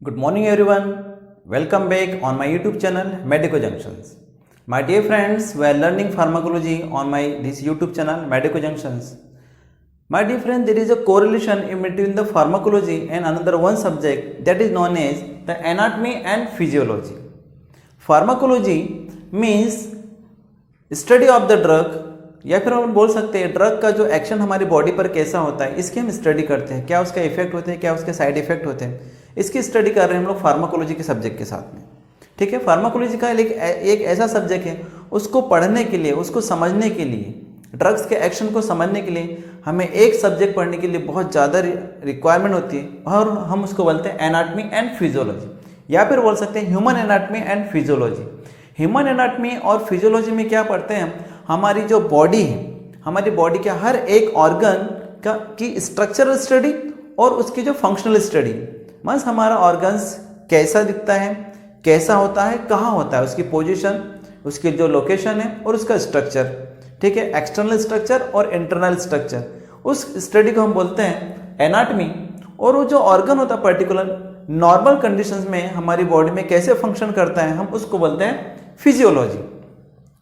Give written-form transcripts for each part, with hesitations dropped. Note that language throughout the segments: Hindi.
Good morning everyone. Welcome back on my YouTube channel Medico Junctions. My dear friends, we are learning pharmacology on my this YouTube channel Medico Junctions. My dear friend, there is a correlation in between the pharmacology and another one subject that is known as the anatomy and physiology. Pharmacology means study of the drug या फिर हम बोल सकते हैं ड्रग का जो एक्शन हमारी बॉडी पर कैसा होता है इसकी हम स्टडी करते हैं, क्या उसका इफेक्ट होते हैं, क्या उसके साइड इफेक्ट होते हैं, इसकी स्टडी कर रहे हैं हम लोग फार्माकोलॉजी के सब्जेक्ट के साथ में। ठीक है, फार्माकोलॉजी का एक ऐसा सब्जेक्ट है, उसको पढ़ने के लिए, उसको समझने के लिए, ड्रग्स के एक्शन को समझने के लिए हमें एक सब्जेक्ट पढ़ने के लिए बहुत ज़्यादा रिक्वायरमेंट होती है और हम उसको बोलते हैं एनाटमी एंड फिजियोलॉजी या फिर बोल सकते हैं human anatomy and physiology. Human anatomy और फिजियोलॉजी में क्या पढ़ते हैं हम, हमारी जो बॉडी है, हमारी बॉडी के हर एक ऑर्गन की स्ट्रक्चरल स्टडी और उसकी जो फंक्शनल स्टडी, मीन्स हमारा ऑर्गन्स कैसा दिखता है, कैसा होता है, कहाँ होता है, उसकी पोजीशन, उसकी जो लोकेशन है और उसका स्ट्रक्चर। ठीक है, एक्सटर्नल स्ट्रक्चर और इंटरनल स्ट्रक्चर, उस स्टडी को हम बोलते हैं एनाटमी। और वो जो ऑर्गन होता है पर्टिकुलर नॉर्मल कंडीशंस में हमारी बॉडी में कैसे फंक्शन करता है, हम उसको बोलते हैं फिजियोलॉजी।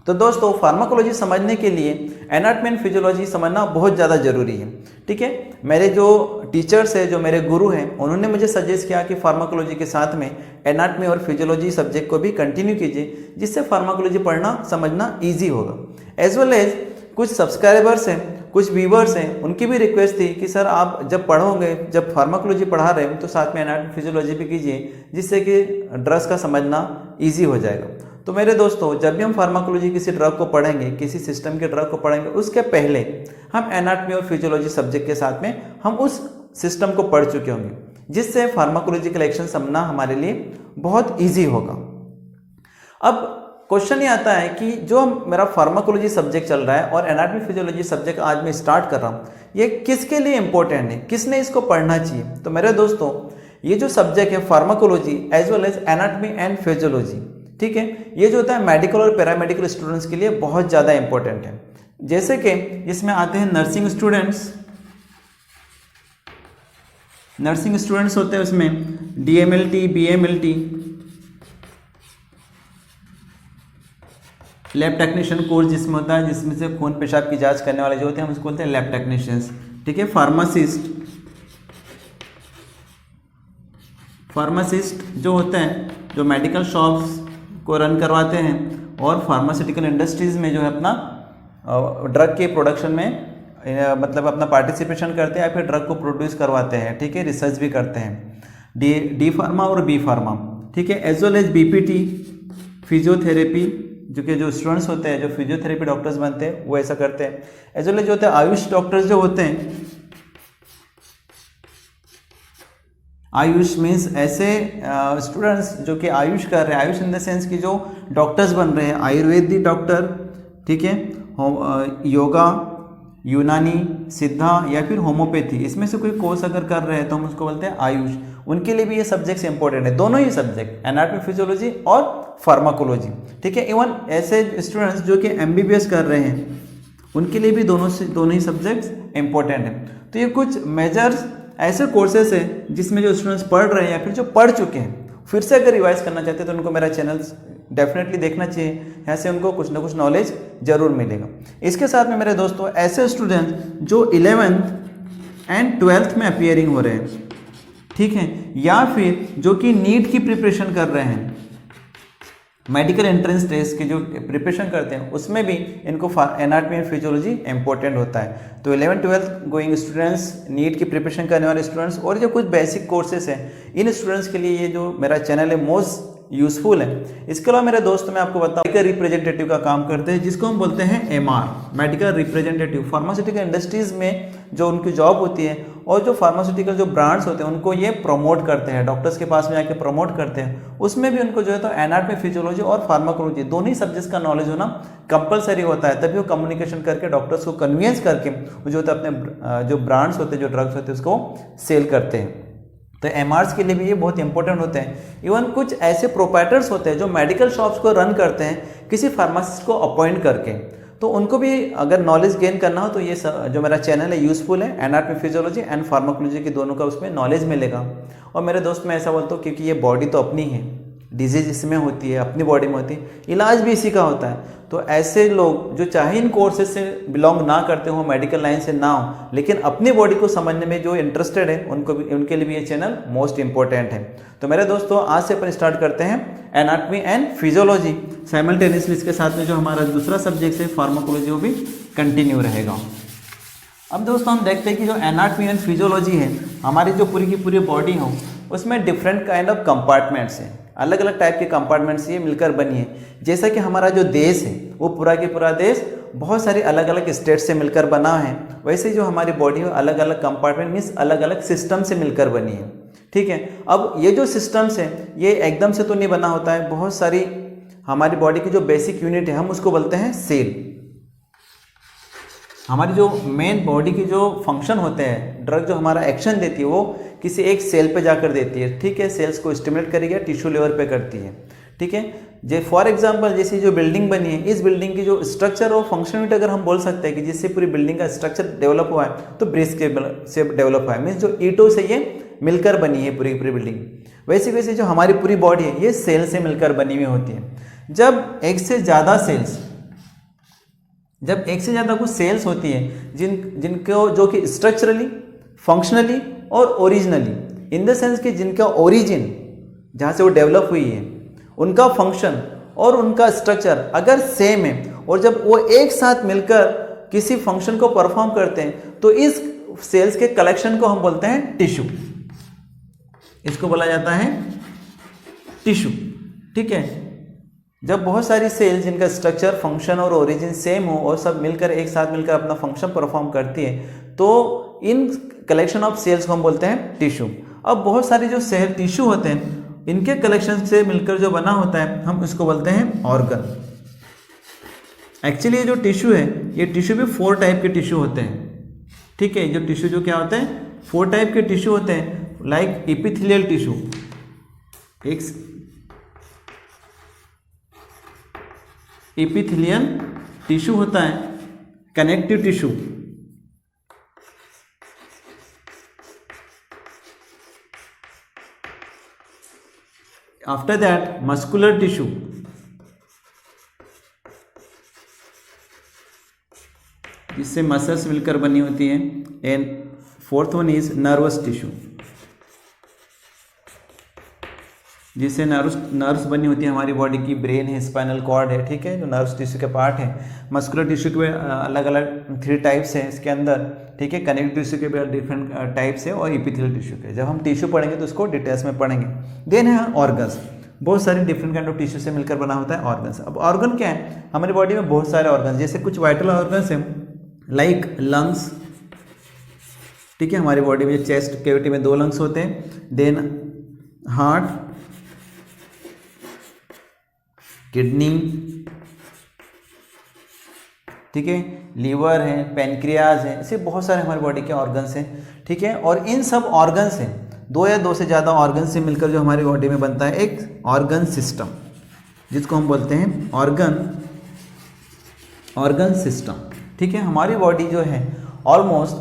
तो दोस्तों, फार्माकोलॉजी समझने के लिए एनाटमी एंड फिजियोलॉजी समझना बहुत ज़्यादा जरूरी है। ठीक है, मेरे जो टीचर्स हैं, जो मेरे गुरु हैं, उन्होंने मुझे सजेस्ट किया कि फार्माकोलॉजी के साथ में एनाटमी और फिजियोलॉजी सब्जेक्ट को भी कंटिन्यू कीजिए, जिससे फार्माकोलॉजी पढ़ना समझना ईजी होगा। एज वेल एज कुछ सब्सक्राइबर्स हैं, कुछ व्यूवर्स हैं, उनकी भी रिक्वेस्ट थी कि सर आप जब पढ़ोगे, जब फार्माकोलॉजी पढ़ा रहे हो तो साथ में एनाटमी फिजियोलॉजी भी कीजिए, जिससे कि ड्रग्स का समझना ईजी हो जाएगा। तो मेरे दोस्तों, जब भी हम फार्माकोलॉजी किसी ड्रग को पढ़ेंगे, किसी सिस्टम के ड्रग को पढ़ेंगे, उसके पहले हम एनाटमी और फिजियोलॉजी सब्जेक्ट के साथ में हम उस सिस्टम को पढ़ चुके होंगे, जिससे फार्माकोलॉजिकल एक्शन समझना हमारे लिए बहुत ईजी होगा। अब क्वेश्चन ये आता है कि जो मेरा फार्माकोलॉजी सब्जेक्ट चल रहा है और एनाटमी फिजियोलॉजी सब्जेक्ट आज मैं स्टार्ट कर रहा हूँ, ये किसके लिए इंपॉर्टेंट है, किसने इसको पढ़ना चाहिए। तो मेरे दोस्तों, ये जो सब्जेक्ट है pharmacology as well as anatomy and physiology, ठीक है, ये जो होता है मेडिकल और पैरामेडिकल स्टूडेंट्स के लिए बहुत ज़्यादा इंपॉर्टेंट है। जैसे कि इसमें आते हैं नर्सिंग स्टूडेंट्स, नर्सिंग स्टूडेंट्स होते हैं उसमें DMLT, BMLT, lab technician course जिसमें होता है, जिसमें से खून पेशाब की जांच करने वाले जो होते हैं हम उसको बोलते हैं लैब टेक्नीशियंस। ठीक है, फार्मासिस्ट जो होते हैं, जो मेडिकल शॉप्स को रन करवाते हैं और फार्मास्यूटिकल इंडस्ट्रीज़ में जो है अपना ड्रग के प्रोडक्शन में मतलब अपना पार्टिसिपेशन करते हैं या फिर ड्रग को प्रोड्यूस करवाते हैं। ठीक है, रिसर्च भी करते हैं, डी फार्मा और बी फार्मा। ठीक है, as well as BPT, physiotherapy, जो स्टूडेंट्स होते हैं, जो फिजियोथेरेपी डॉक्टर्स बनते हैं, वो ऐसा करते हैं। एज वेल एज जो होते हैं आयुष डॉक्टर्स जो होते हैं, आयुष मीन्स ऐसे स्टूडेंट्स जो कि आयुष कर रहे हैं, आयुष इन द सेंस कि जो डॉक्टर्स बन रहे हैं, आयुर्वेदिक डॉक्टर, ठीक है, योगा, यूनानी, सिद्धा या फिर होम्योपैथी, इसमें से कोई कोर्स अगर कर रहे हैं तो हम उसको बोलते हैं आयुष। उनके लिए भी ये सब्जेक्ट्स इंपॉर्टेंट है, दोनों ही सब्जेक्ट एनाटमी फिजियोलॉजी और फार्माकोलॉजी। ठीक है, इवन ऐसे स्टूडेंट्स जो कि MBBS कर रहे हैं, उनके लिए भी दोनों ही सब्जेक्ट्स इंपॉर्टेंट हैं। तो ये कुछ मेजर्स ऐसे कोर्सेस हैं जिसमें जो स्टूडेंट्स पढ़ रहे हैं या फिर जो पढ़ चुके हैं, फिर से अगर रिवाइज करना चाहते हैं तो उनको मेरा चैनल डेफिनेटली देखना चाहिए, यहाँ से उनको कुछ ना कुछ नॉलेज जरूर मिलेगा। इसके साथ में मेरे दोस्तों, ऐसे स्टूडेंट्स जो 11th एंड 12th में अपीयरिंग हो रहे हैं, ठीक है, या फिर जो कि नीट की प्रिपरेशन कर रहे हैं, मेडिकल एंट्रेंस टेस्ट की जो प्रिपरेशन करते हैं, उसमें भी इनको एनाटमी एंड फिजियोलॉजी इंपॉर्टेंट होता है। तो 11th 12th going students, NEET की प्रिपरेशन करने वाले स्टूडेंट्स और जो कुछ बेसिक कोर्सेज हैं, इन स्टूडेंट्स के लिए ये जो मेरा चैनल है मोस्ट यूजफुल है। इसके अलावा मेरे दोस्तों, मैं आपको बताऊं, मेडिकल रिप्रेजेंटेटिव का काम करते हैं, जिसको हम बोलते हैं MR, medical representative. Pharmaceutical industries में जो उनकी जॉब होती है और जो फार्मास्यूटिकल जो ब्रांड्स होते हैं उनको ये प्रमोट करते हैं, डॉक्टर्स के पास में आके प्रमोट करते हैं। उसमें भी उनको जो है तो एनाटमी फिजियोलॉजी और फार्माकोलॉजी दोनों ही सब्जेक्ट्स का नॉलेज होना कंपलसरी होता है, तभी वो कम्युनिकेशन करके डॉक्टर्स को कन्विंस करके जो होता है अपने जो ब्रांड्स होते हैं, जो ड्रग्स होते हैं, उसको सेल करते हैं। तो MRs के लिए भी ये बहुत इंपॉर्टेंट होते हैं। इवन कुछ ऐसे प्रोप्राइटर्स होते हैं जो मेडिकल शॉप्स को रन करते हैं किसी फार्मासिस्ट को अपॉइंट करके। तो उनको भी अगर नॉलेज गेन करना हो तो ये जो मेरा चैनल है यूज़फुल है। एनाटॉमी फिजियोलॉजी एंड फार्माकोलॉजी की दोनों का उसमें नॉलेज मिलेगा। और मेरे दोस्त मैं ऐसा बोलता हूँ क्योंकि ये बॉडी तो अपनी है, डिजीज इसमें होती है, अपनी बॉडी में होती है, इलाज भी इसी का होता है। तो ऐसे लोग जो चाहे इन कोर्सेज से बिलोंग ना करते हो, मेडिकल लाइन से ना हो, लेकिन अपनी बॉडी को समझने में जो इंटरेस्टेड है उनको भी, उनके लिए भी ये चैनल मोस्ट इंपॉर्टेंट है। तो मेरे दोस्तों आज से अपन स्टार्ट करते हैं एनाटॉमी एंड फिजियोलॉजी। साइमल्टेनियसली इसके साथ में जो हमारा दूसरा सब्जेक्ट है फार्माकोलॉजी वो भी कंटिन्यू रहेगा। अब दोस्तों हम देखते हैं कि जो एनाटॉमी एंड फिजियोलॉजी है, हमारी जो पूरी की पूरी बॉडी हो उसमें डिफरेंट काइंड ऑफ कंपार्टमेंट्स हैं, अलग अलग टाइप के कंपार्टमेंट्स ये मिलकर बनी है। जैसा कि हमारा जो देश है वो पूरा के पूरा देश बहुत सारी अलग अलग स्टेट से मिलकर बना है, वैसे जो हमारी बॉडी है अलग अलग कंपार्टमेंट मीन्स अलग अलग सिस्टम से मिलकर बनी है। ठीक है, अब ये जो सिस्टम्स है ये एकदम से तो नहीं बना होता है, बहुत सारी हमारी बॉडी की जो बेसिक यूनिट है हम उसको बोलते हैं सेल। हमारी जो मेन बॉडी की जो फंक्शन होते हैं, ड्रग जो हमारा एक्शन देती है वो किसी एक सेल पे जाकर देती है। ठीक है, सेल्स को स्टिमुलेट करेगी, टिश्यू लेवल पे करती है। ठीक है, जे फॉर एग्जांपल जैसी जो बिल्डिंग बनी है, इस बिल्डिंग की जो स्ट्रक्चर और फंक्शनलिटी अगर हम बोल सकते हैं कि जिससे पूरी बिल्डिंग का स्ट्रक्चर डेवलप हुआ है तो ब्रिक्स के से डेवलप हुआ है, मीन्स जो ईंटों से ये मिलकर बनी है पूरी पूरी बिल्डिंग। वैसे वैसे जो हमारी पूरी बॉडी है ये सेल से मिलकर बनी हुई होती है। जब एक से ज़्यादा कुछ सेल्स होती है जिनको जो कि स्ट्रक्चरली, फंक्शनली और ओरिजिनली, इन द सेंस कि जिनका ओरिजिन जहाँ से वो डेवलप हुई है, उनका फंक्शन और उनका स्ट्रक्चर अगर सेम है और जब वो एक साथ मिलकर किसी फंक्शन को परफॉर्म करते हैं तो इस सेल्स के कलेक्शन को हम बोलते हैं टिश्यू। इसको बोला जाता है टिश्यू। ठीक है, जब बहुत सारी सेल्स जिनका स्ट्रक्चर, फंक्शन और ओरिजिन सेम हो और सब मिलकर एक साथ मिलकर अपना फंक्शन परफॉर्म करती है तो इन कलेक्शन ऑफ सेल्स को हम बोलते हैं टिश्यू। अब बहुत सारी जो सेल टिश्यू होते हैं इनके कलेक्शन से मिलकर जो बना होता है हम इसको बोलते हैं ऑर्गन। एक्चुअली ये जो टिश्यू है ये टिश्यू भी 4 टाइप के टिश्यू होते हैं। ठीक है, जो टिश्यू जो क्या होते हैं 4 टाइप के टिश्यू होते हैं, लाइक एपिथेलियल टिश्यू, एक एपिथेलियल टिश्यू होता है, connective tissue, after that muscular tissue, जिससे मसल्स मिलकर बनी होती है, and 4th one is nervous tissue, जिससे नर्व्स बनी होती है हमारी बॉडी की, ब्रेन है, स्पाइनल कॉर्ड है। ठीक है, जो नर्व्स टिश्यू के पार्ट है। मस्कुलर टिश्यू के अलग अलग 3 टाइप्स हैं इसके अंदर। ठीक है, कनेक्टिव टिश्यू के भी डिफरेंट टाइप्स है और एपिथेलियल टिश्यू के। जब हम टिश्यू पढ़ेंगे तो उसको डिटेल्स में पढ़ेंगे। देन है ऑर्गन्स, बहुत सारे डिफरेंट काइंड ऑफ टिश्यू से मिलकर बना होता है ऑर्गन्स। अब ऑर्गन क्या है, हमारी बॉडी में बहुत सारे ऑर्गन्स, जैसे कुछ वाइटल ऑर्गन्स हैं लाइक लंग्स। ठीक है, हमारी बॉडी में चेस्ट कैविटी में 2 लंग्स होते हैं। देन हार्ट, किडनी, ठीक है, लीवर है, पेनक्रियाज है, ऐसे बहुत सारे हमारी बॉडी के ऑर्गन्स हैं। ठीक है, और इन सब ऑर्गन से 2 या 2 से ज़्यादा ऑर्गन से मिलकर जो हमारी बॉडी में बनता है एक ऑर्गन सिस्टम, जिसको हम बोलते हैं ऑर्गन सिस्टम। ठीक है, हमारी बॉडी जो है ऑलमोस्ट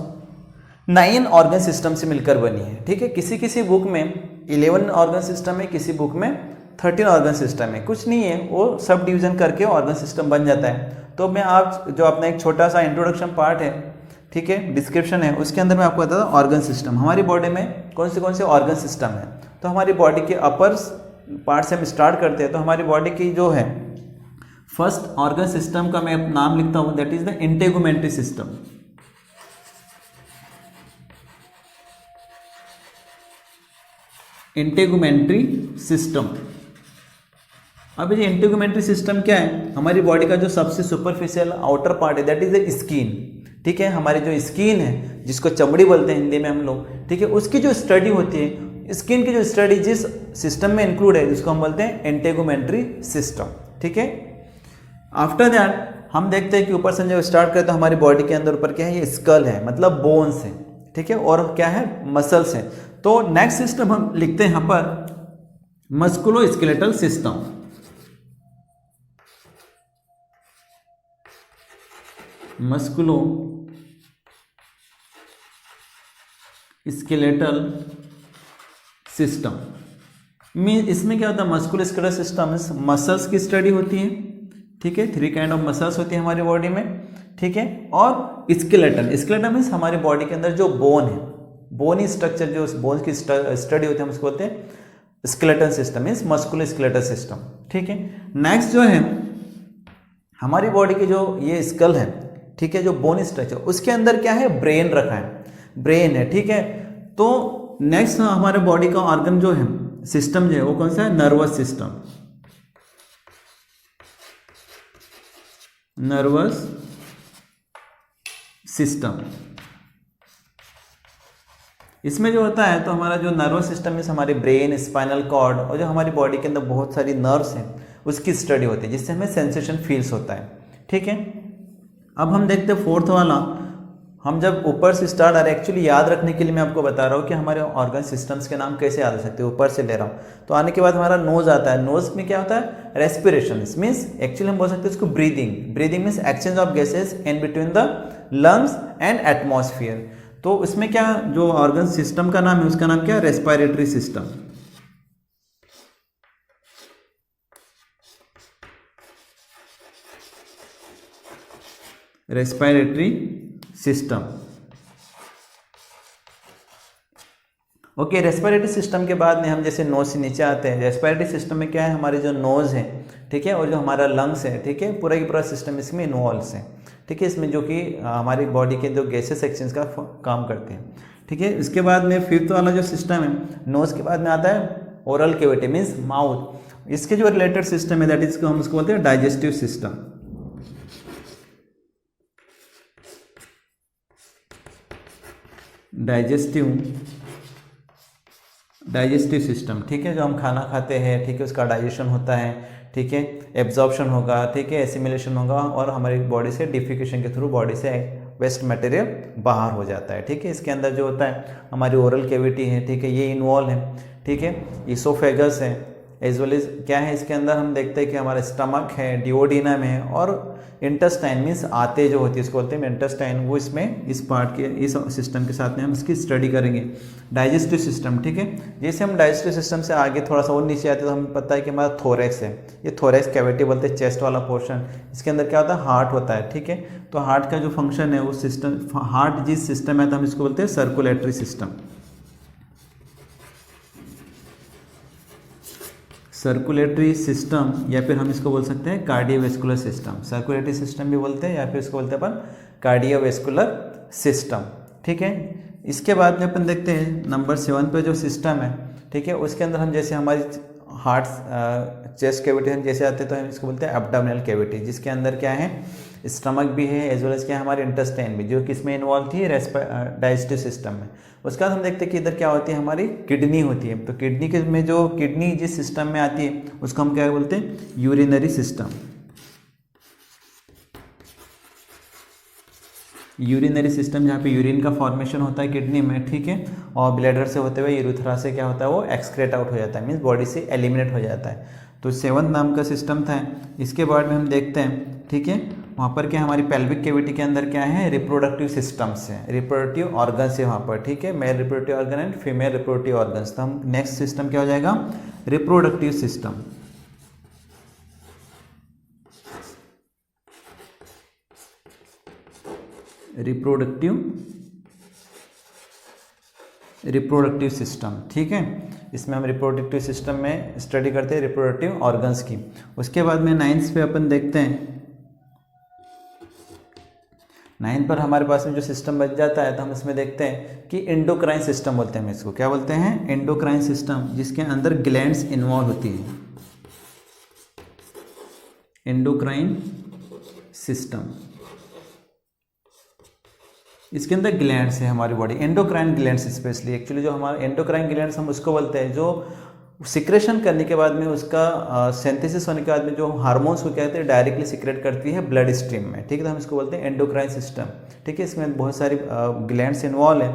9 ऑर्गन सिस्टम से मिलकर बनी है। ठीक है, किसी किसी बुक में 11 ऑर्गन सिस्टम है, किसी बुक में 13 ऑर्गन सिस्टम है। कुछ नहीं है, वो सब डिवीजन करके ऑर्गन सिस्टम बन जाता है। तो मैं आप जो अपना एक छोटा सा इंट्रोडक्शन पार्ट है, ठीक है, डिस्क्रिप्शन है, उसके अंदर मैं आपको बताता हूँ ऑर्गन सिस्टम हमारी बॉडी में कौन से ऑर्गन सिस्टम है। तो हमारी बॉडी के अपर पार्ट से हम स्टार्ट करते हैं। तो हमारी बॉडी की जो है फर्स्ट ऑर्गन सिस्टम का मैं नाम लिखता हूँ, that is the integumentary system. Integumentary system. अब ये इंटेगुमेंट्री सिस्टम क्या है, हमारी बॉडी का जो सबसे सुपरफिशियल आउटर पार्ट है, दैट इज द स्किन। ठीक है, हमारी जो स्किन है, जिसको चमड़ी बोलते हैं हिंदी में हम लोग, ठीक है, उसकी जो स्टडी होती है, स्किन की जो स्टडी जिस सिस्टम में इंक्लूड है, जिसको हम बोलते हैं इंटेगुमेंट्री सिस्टम। ठीक है, आफ्टर दैट हम देखते हैं कि ऊपर से जब स्टार्ट करें तो हमारी बॉडी के अंदर ऊपर क्या है, ये स्कल है, मतलब बोन्स है। ठीक है, और क्या है, मसल्स है। तो नेक्स्ट सिस्टम हम लिखते हैं यहाँ पर musculoskeletal system. मस्कुलो skeletal system. Mean इसमें क्या होता है, मस्कुलो स्केलेटल सिस्टम मसल्स की स्टडी होती है, ठीक है। 3 काइंड ऑफ मसल्स होती है हमारी बॉडी में, ठीक है। और स्केलेटल मीन्स हमारी बॉडी के अंदर जो बोन है, बोनी स्ट्रक्चर, जो बोन की स्टडी होती है हम उसको बोलते हैं skeletal system, means मस्कुलो skeletal system, ठीक है। नेक्स्ट जो है हमारी बॉडी की जो ये स्कल है, ठीक है, जो बोन स्ट्रक्चर, उसके अंदर क्या है, ब्रेन रखा है, ब्रेन है, ठीक है। तो नेक्स्ट हमारे बॉडी का ऑर्गन जो है, सिस्टम जो है वो कौन सा है, नर्वस सिस्टम, नर्वस सिस्टम। इसमें जो होता है, तो हमारा जो नर्वस सिस्टम में हमारे ब्रेन, स्पाइनल कॉर्ड और जो हमारी बॉडी के अंदर बहुत सारी नर्व्स हैं उसकी स्टडी होती है, जिससे हमें सेंसेशन फील्स होता है, ठीक है। अब हम देखते हैं फोर्थ वाला। हम जब ऊपर से स्टार्ट आ रहे, एक्चुअली याद रखने के लिए मैं आपको बता रहा हूँ कि हमारे ऑर्गन सिस्टम्स के नाम कैसे याद रख सकते हैं, ऊपर से ले रहा हूँ। तो आने के बाद हमारा नोज आता है, नोज में क्या होता है, रेस्पिरेशन, मीन्स एक्चुअली हम बोल सकते हैं इसको breathing. Breathing means exchange of gases in between the lungs and atmosphere. तो इसमें क्या, जो ऑर्गन सिस्टम का नाम है उसका नाम क्या है, respiratory system, respiratory system. Okay, respiratory system के बाद में हम जैसे नोज से नीचे आते हैं। रेस्पिरेटरी सिस्टम में क्या है, हमारे जो नोज है, ठीक है, और जो हमारा लंग्स है, ठीक है, पूरा की पूरा सिस्टम इसमें इन्वॉल्व है, ठीक है। इसमें जो कि हमारी बॉडी के जो गैसेस एक्सचेंज का काम करते हैं, ठीक है। इसके बाद में फिफ्थ वाला जो सिस्टम है, नोज के बाद में आता है ओरल कैविटी, मीन्स माउथ। इसके जो रिलेटेड सिस्टम है, दैट इज हम उसको बोलते हैं डाइजेस्टिव सिस्टम, डाइजेस्टिव सिस्टम, ठीक है। जो हम खाना खाते हैं, ठीक है, उसका डाइजेशन होता है, ठीक है, एब्जॉर्प्शन होगा, ठीक है, एसिमिलेशन होगा, और हमारी बॉडी से डिफिकेशन के थ्रू बॉडी से वेस्ट मटेरियल बाहर हो जाता है, ठीक है। इसके अंदर जो होता है हमारी ओरल कैविटी है, ठीक है, ये इन्वॉल्व है, ठीक है। इसोफेगस है, एज वेल एज क्या है, इसके अंदर हम देखते हैं कि हमारा स्टमक है, डिओडिनम है, और इंटेस्टाइन मीन्स आते जो होती है इसको बोलते हैं इंटेस्टाइन, वो इसमें इस पार्ट के इस सिस्टम के साथ में हम इसकी स्टडी करेंगे। डाइजेस्टिव सिस्टम, ठीक है। जैसे हम डाइजेस्टिव सिस्टम से आगे थोड़ा सा और नीचे आते हैं तो हमें पता है कि हमारा थोरेक्स है, ये थोरेक्स कैविटी बोलते हैं, चेस्ट वाला पोर्शन। इसके अंदर क्या होता है, हार्ट होता है, ठीक है। तो हार्ट का जो फंक्शन है उस सिस्टम, हार्ट जिस सिस्टम है तो हम इसको बोलते हैं सर्कुलेटरी सिस्टम, सर्कुलेटरी सिस्टम, या फिर हम इसको बोल सकते हैं कार्डियोवैस्कुलर सिस्टम। सर्कुलेटरी सिस्टम भी बोलते हैं, या फिर इसको बोलते हैं अपन कार्डियोवैस्कुलर सिस्टम, ठीक है। इसके बाद में अपन देखते हैं नंबर 7 पे जो सिस्टम है, ठीक है, उसके अंदर हम जैसे हमारी हार्ट, चेस्ट कैविटी हम जैसे आते हैं तो हम इसको बोलते हैं एब्डोमिनल कैविटी, जिसके अंदर क्या है, स्टमक भी है, एज वेल एज क्या है हमारे इंटेस्टाइन भी, जो किसमें इन्वॉल्व थी, डाइजेस्टिव सिस्टम में। उसके बाद हम देखते हैं कि इधर क्या होती है, हमारी किडनी होती है। तो किडनी के में जो किडनी जिस सिस्टम में आती है उसको हम क्या बोलते हैं, यूरिनरी सिस्टम, यूरिनरी सिस्टम, जहाँ पे यूरिन का फॉर्मेशन होता है किडनी में, ठीक है, और ब्लैडर से होते हुए यूरेथ्रा से क्या होता है, वो एक्सक्रेट आउट हो जाता है, मीन्स बॉडी से एलिमिनेट हो जाता है। तो 7 नाम का सिस्टम था। इसके बाद में हम देखते हैं, ठीक है, वहाँ पर क्या हमारी पेल्विक कैविटी के अंदर क्या है, रिप्रोडक्टिव सिस्टम्स है, रिप्रोडक्टिव ऑर्गन्स है वहाँ पर, ठीक है, male reproductive organ and female reproductive organs. तो हम नेक्स्ट सिस्टम क्या हो जाएगा, रिप्रोडक्टिव सिस्टम, रिप्रोडक्टिव सिस्टम, ठीक है। इसमें हम रिप्रोडक्टिव सिस्टम में स्टडी करते हैं रिप्रोडक्टिव ऑर्गन्स की। उसके बाद में 9th पे अपन देखते हैं, 9 पर हमारे पास में जो सिस्टम बच जाता है तो हम इसमें देखते हैं कि एंडोक्राइन सिस्टम बोलते हैं, हम इसको क्या बोलते हैं, एंडोक्राइन सिस्टम, जिसके अंदर ग्लैंड्स इन्वॉल्व होती है, एंडोक्राइन सिस्टम। इसके अंदर ग्लैंड्स है हमारी body, endocrine glands specially, actually जो हमारे एंडोक्राइन ग्लैंड्स हम उसको बोलते हैं जो सिक्रेशन करने के बाद में उसका सिंथेसिस होने के बाद में जो हार्मोन्स को क्या कहते हैं डायरेक्टली सिक्रेट करती है ब्लड स्ट्रीम में, ठीक है। तो हम इसको बोलते हैं एंडोक्राइन सिस्टम, ठीक है। इसमें बहुत सारी ग्लैंड्स इन्वॉल्व है,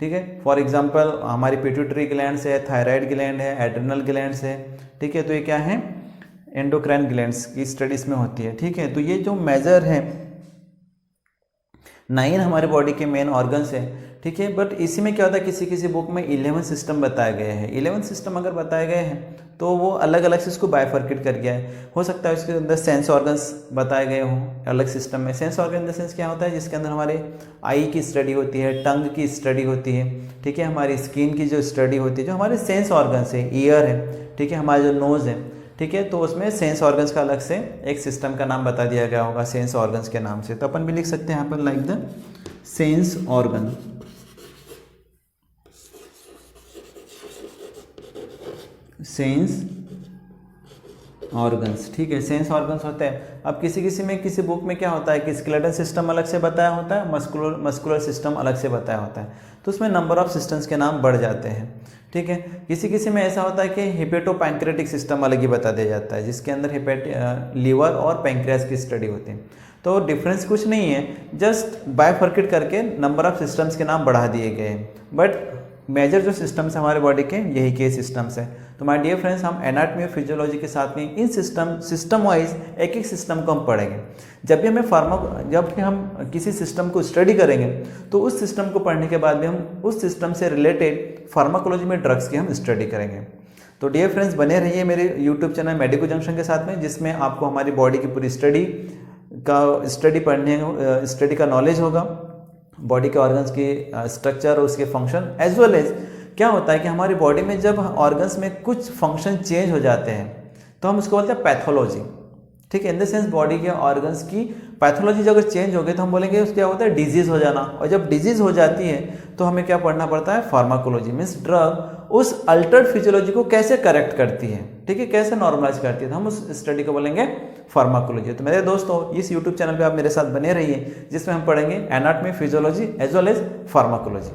ठीक है। फॉर एग्जांपल हमारी पिट्यूटरी ग्लैंड्स है, थायराइड ग्लैंड है, एड्रिनल ग्लैंड्स है, ठीक है। तो ये क्या है, एंडोक्राइन ग्लैंड्स की स्टडीज में होती है, ठीक है। तो ये जो मेजर है 9 हमारे बॉडी के मेन ऑर्गन्स हैं, ठीक है। बट इसी में क्या होता है, किसी किसी बुक में 11 सिस्टम बताए गए हैं। 11 सिस्टम अगर बताए गए हैं तो वो अलग अलग से इसको बाइफर्केट कर गया है। हो सकता है उसके अंदर सेंस ऑर्गन्स बताए गए हों अलग सिस्टम में। Sense organ in the sense क्या होता है, जिसके अंदर हमारे आई की स्टडी होती है, टंग की स्टडी होती है, ठीक है, हमारी स्किन की जो स्टडी होती है, जो हमारे सेंस ऑर्गन्स है, ईयर है, ठीक है, हमारा जो नोज़ है, ठीक है, तो उसमें सेंस ऑर्गन्स का अलग से एक सिस्टम का नाम बता दिया गया होगा सेंस ऑर्गन्स के नाम से। तो अपन भी लिख सकते हैं यहाँ पर like the sense organ, sense organs, ठीक है, सेंस ऑर्गन्स होते हैं। अब किसी किसी में किसी बुक में क्या होता है कि स्केलेटल सिस्टम अलग से बताया होता है, मस्कुलर सिस्टम अलग से बताया होता है, तो उसमें नंबर ऑफ सिस्टम्स के नाम बढ़ जाते हैं, ठीक है। किसी किसी में ऐसा होता है कि हिपेटो पैंक्रेटिक सिस्टम अलग ही बता दिया जाता है, जिसके अंदर लीवर और पैंक्रियास की स्टडी होती है। तो डिफरेंस कुछ नहीं है, जस्ट बायफर्केट करके नंबर ऑफ सिस्टम्स के नाम बढ़ा दिए गए हैं, बट मेजर जो सिस्टम्स हैं हमारे बॉडी के यही के सिस्टम्स हैं। तो माय डियर फ्रेंड्स, हम एनाटॉमी और फिजियोलॉजी के साथ में इन सिस्टम वाइज एक एक सिस्टम को हम पढ़ेंगे। जब भी हम किसी सिस्टम को स्टडी करेंगे तो उस सिस्टम को पढ़ने के बाद भी हम उस सिस्टम से रिलेटेड फार्माकोलॉजी में ड्रग्स की हम स्टडी करेंगे। तो डियर फ्रेंड्स, बने रहिए मेरे यूट्यूब चैनल मेडिको जंक्शन के साथ में, जिसमें आपको हमारी बॉडी की पूरी स्टडी का नॉलेज होगा, बॉडी के ऑर्गन्स की स्ट्रक्चर और उसके फंक्शन, एज वेल एज क्या होता है कि हमारी बॉडी में जब ऑर्गन्स में कुछ फंक्शन चेंज हो जाते हैं तो हम उसको बोलते हैं पैथोलॉजी, ठीक है। इन द सेंस बॉडी के ऑर्गन्स की पैथोलॉजी जब अगर चेंज हो गई तो हम बोलेंगे उसका क्या होता है, डिजीज हो जाना। और जब डिजीज हो जाती है तो हमें क्या पढ़ना पड़ता है, फार्माकोलॉजी, मीन्स ड्रग उस अल्टर्ड फिजियोलॉजी को कैसे करेक्ट करती है, ठीक है, कैसे नॉर्मलाइज करती है, तो हम उस स्टडी को बोलेंगे फार्माकोलॉजी। तो मेरे दोस्तों, इस यूट्यूब चैनल पे आप मेरे साथ बने रहिए, जिसमें हम पढ़ेंगे anatomy, physiology as well as pharmacology.